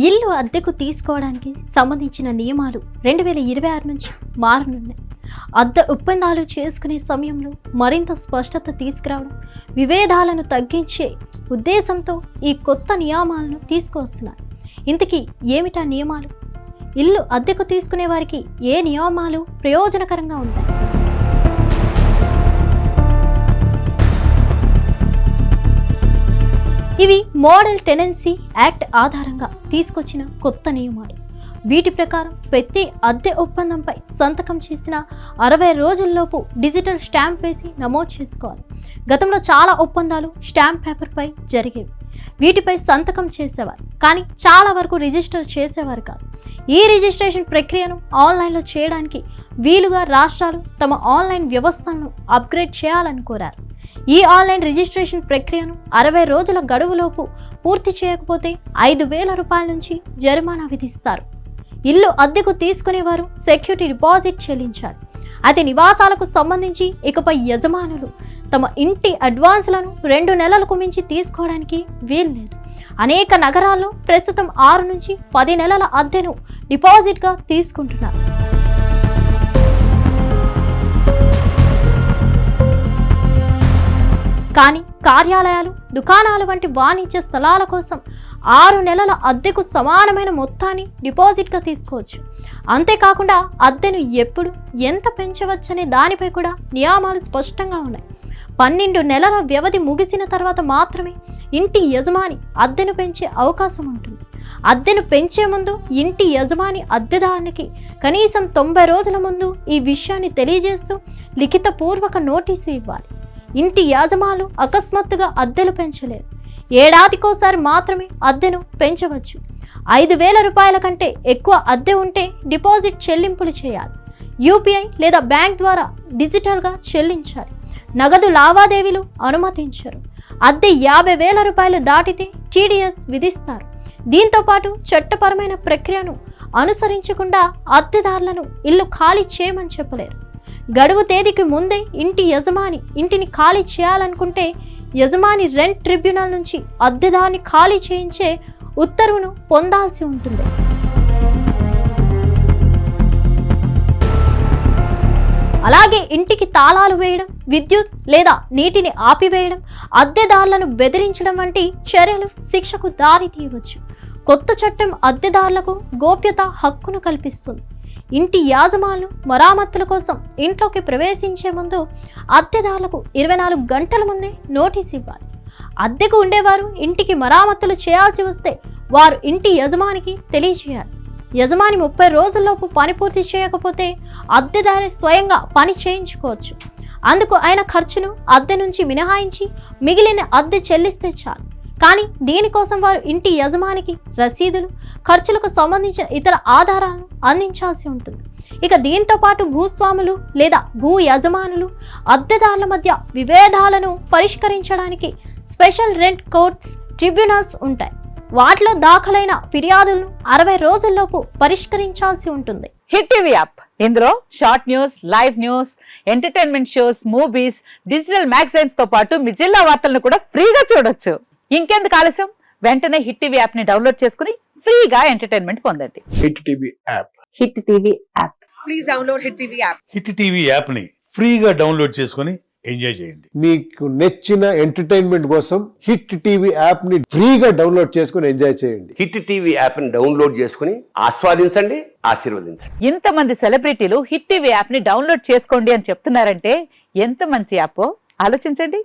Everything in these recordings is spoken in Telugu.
ఇల్లు అద్దెకు తీసుకోవడానికి సంబంధించిన నియమాలు 2026 నుంచి మారనున్నాయి. అద్దె ఒప్పందాలు చేసుకునే సమయంలో మరింత స్పష్టత తీసుకురావడం, విభేదాలను తగ్గించే ఉద్దేశంతో ఈ కొత్త నియమాలను తీసుకువస్తున్నారు. ఇంతకీ ఏమిటా నియమాలు? ఇల్లు అద్దెకు తీసుకునే వారికి ఏ నియమాలు ప్రయోజనకరంగా ఉంటాయి? ఇవి మోడల్ టెనెన్సీ యాక్ట్ ఆధారంగా తీసుకొచ్చిన కొత్త నియమాలు. వీటి ప్రకారం ప్రతి అద్దె ఒప్పందంపై సంతకం చేసిన 60 రోజుల్లోపు డిజిటల్ స్టాంప్ వేసి నమోదు చేసుకోవాలి. గతంలో చాలా ఒప్పందాలు స్టాంప్ పేపర్పై జరిగేవి. వీటిపై సంతకం చేసేవారు, కానీ చాలా వరకు రిజిస్టర్ చేసేవారు కాదు. ఈ రిజిస్ట్రేషన్ ప్రక్రియను ఆన్లైన్లో చేయడానికి వీలుగా రాష్ట్రాలు తమ ఆన్లైన్ వ్యవస్థలను అప్గ్రేడ్ చేయాలని కోరారు. ఈ ఆన్లైన్ రిజిస్ట్రేషన్ ప్రక్రియను 60 రోజుల గడువులోపు పూర్తి చేయకపోతే 5,000 రూపాయల నుంచి జరిమానా విధిస్తారు. ఇల్లు అద్దెకు తీసుకునేవారు సెక్యూరిటీ డిపాజిట్ చెల్లించాలి. అయితే నివాసాలకు సంబంధించి ఇకపై యజమానులు తమ ఇంటి అడ్వాన్స్లను 2 నెలలకు మించి తీసుకోవడానికి వీల్లేదు. అనేక నగరాల్లో ప్రస్తుతం 6 నుంచి 10 నెలల అద్దెను డిపాజిట్గా తీసుకుంటున్నారు. కానీ కార్యాలయాలు, దుకాణాలు వంటి వాణిజ్య స్థలాల కోసం 6 నెలల అద్దెకు సమానమైన మొత్తాన్ని డిపాజిట్గా తీసుకోవచ్చు. అంతేకాకుండా అద్దెను ఎప్పుడు, ఎంత పెంచవచ్చనే దానిపై కూడా నియమాలు స్పష్టంగా ఉన్నాయి. 12 నెలల వ్యవధి ముగిసిన తర్వాత మాత్రమే ఇంటి యజమాని అద్దెను పెంచే అవకాశం ఉంటుంది. అద్దెను పెంచే ముందు ఇంటి యజమాని అద్దెదారునికి కనీసం 90 రోజుల ముందు ఈ విషయాన్ని తెలియజేస్తూ లిఖితపూర్వక నోటీసు ఇవ్వాలి. ఇంటి యాజమానులు అకస్మాత్తుగా అద్దెలు పెంచలేరు. ఏడాదికోసారి మాత్రమే అద్దెను పెంచవచ్చు. 5,000 రూపాయల కంటే ఎక్కువ అద్దె ఉంటే డిపాజిట్ చెల్లింపులు చేయాలి. యూపీఐ లేదా బ్యాంక్ ద్వారా డిజిటల్గా చెల్లించాలి. నగదు లావాదేవీలు అనుమతించరు. అద్దె 50,000 రూపాయలు దాటితే టీడీఎస్ విధిస్తారు. దీంతో పాటు చట్టపరమైన ప్రక్రియను అనుసరించకుండా అద్దెదారులను ఇల్లు ఖాళీ చేయమని చెప్పలేరు. గడువు తేదీకి ముందే ఇంటి యజమాని ఇంటిని ఖాళీ చేయాలనుకుంటే యజమాని రెంట్ ట్రిబ్యునల్ నుంచి అద్దెదారుని ఖాళీ చేయించే ఉత్తర్వును పొందాల్సి ఉంటుంది. అలాగే ఇంటికి తాళాలు వేయడం, విద్యుత్ లేదా నీటిని ఆపివేయడం, అద్దెదారులను బెదిరించడం వంటి చర్యలు శిక్షకు దారి తీయవచ్చు. కొత్త చట్టం అద్దెదారులకు గోప్యత హక్కును కల్పిస్తుంది. ఇంటి యాజమానులు మరామతుల కోసం ఇంట్లోకి ప్రవేశించే ముందు అద్దెదారులకు 24 గంటల ముందే నోటీస్ ఇవ్వాలి. అద్దెకు ఉండేవారు ఇంటికి మరామతులు చేయాల్సి వస్తే వారు ఇంటి యజమానికి తెలియజేయాలి. యజమాని 30 రోజుల్లోపు పని పూర్తి చేయకపోతే అద్దెదారి స్వయంగా పని చేయించుకోవచ్చు. అందుకు అయిన ఖర్చును అద్దె నుంచి మినహాయించి మిగిలిన అద్దె చెల్లిస్తే చాలు. కానీ దీనికోసం వారు ఇంటి యజమానికి రసీదులు, ఖర్చులకు సంబంధించిన ఇతర ఆధారాలను అందించాల్సి ఉంటుంది. ఇక దీంతో పాటు భూస్వాములు లేదా భూ యజమానులు, అద్దెదారుల మధ్య విభేదాలను పరిష్కరించడానికి స్పెషల్ రెంట్ కోర్ట్స్, ట్రిబ్యునల్స్ ఉంటాయి. వాటిలో దాఖలైన ఫిర్యాదులను 60 రోజుల్లోపు పరిష్కరించాల్సి ఉంటుంది. హిట్ టీవీ యాప్, ఇందులో short news, live news, entertainment shows, movies, digital magazines తో పాటు మీ జిల్లా వార్తలను కూడా ఫ్రీగా చూడొచ్చు. ఇంకెందుకు ఆలస్యం, వెంటనే హిట్ టీవీ యాప్ ని డౌన్లోడ్ చేసుకుని ఫ్రీగా ఎంటర్టైన్మెంట్ పొందండి. Hit TV app. Hit TV app. Please download hit TV app. Hit TV app ని ఫ్రీగా డౌన్లోడ్ చేసుకుని ఎంజాయ్ చేయండి. మీకు నచ్చిన ఎంటర్టైన్మెంట్ కోసం హిట్ టీవీ యాప్ ని ఫ్రీగా డౌన్లోడ్ చేసుకుని ఎంజాయ్ చేయండి. హిట్ టీవీ యాప్ ని డౌన్లోడ్ చేసుకుని ఆస్వాదించండి, ఆశీర్వదించండి. ఇంతమంది సెలబ్రిటీలు హిట్ టీవీ యాప్ ని డౌన్లోడ్ చేసుకోండి అని చెప్తున్నారంటే ఎంత మంచి యాప్ ఆలోచించండి.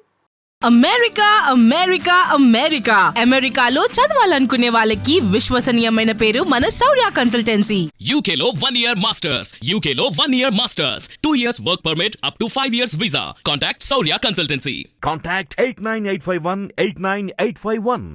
అమెరికా అమెరికా అమెరికా అమెరికాలో చదవాలనుకునే వాళ్ళకి విశ్వసనీయమైన పేరు మన శౌర్య కన్సల్టెన్సీ. UK లో 1 year masters, UK లో 1 year masters, 2 years work permit up to 5 years visa. Contact Saurya Consultancy. Contact 89851 89851.